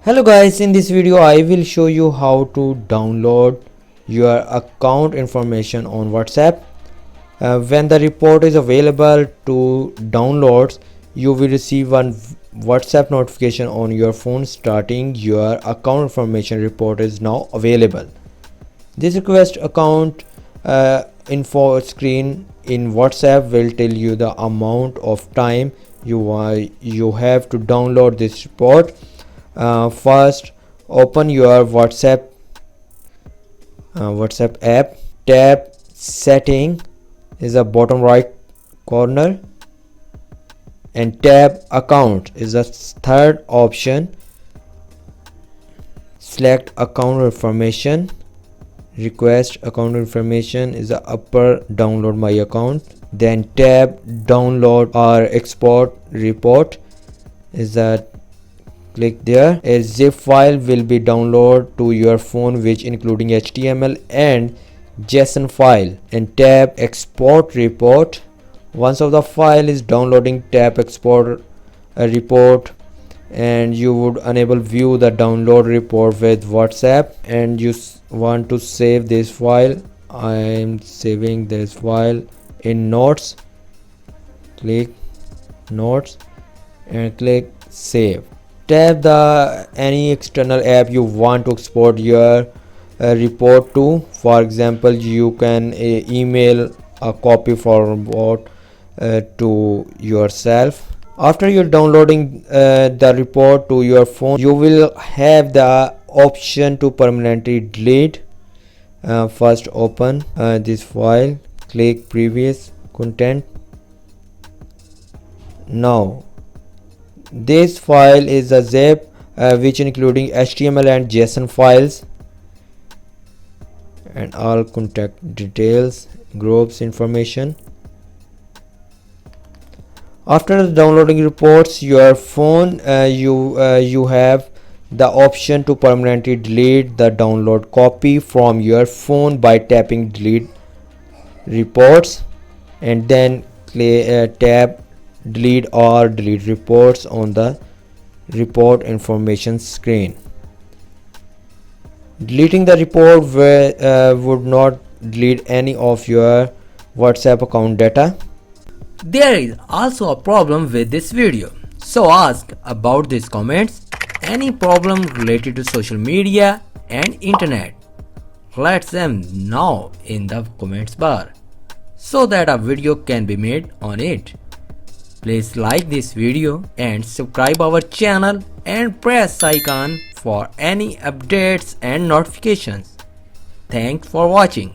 Hello guys, in this video I will show you how to download your account information on WhatsApp. When the report is available to downloads, you will receive one WhatsApp notification on your phone stating your account information report is now available. This request account info screen in WhatsApp will tell you the amount of time you have to download this report. First, open your WhatsApp app. Tap setting is the bottom right corner and tap account is the third option. Select account information. Request account information is the upper download my account. Then tap download or export report is that click there. A zip file will be downloaded to your phone which including HTML and JSON file, and tap export report. Once of the file is downloading, tap export report and you would enable view the download report with WhatsApp. And you want to save this file. I am saving this file in notes. Click notes and click save. Tap the any external app you want to export your report to. For example, you can email a copy forward to yourself. After you're downloading the report to your phone, you will have the option to permanently delete. First open this file, click previous content. Now this file is a zip which including HTML and JSON files and all contact details, groups information. After downloading reports your phone, you have the option to permanently delete the download copy from your phone by tapping delete reports and then tap delete or delete reports on the report information screen. Deleting the report would not delete any of your WhatsApp account data. There is also a problem with this video, so ask about these comments any problem related to social media and internet. Let them know in the comments bar so that a video can be made on it. Please like this video and subscribe our channel and press icon for any updates and notifications. Thanks for watching.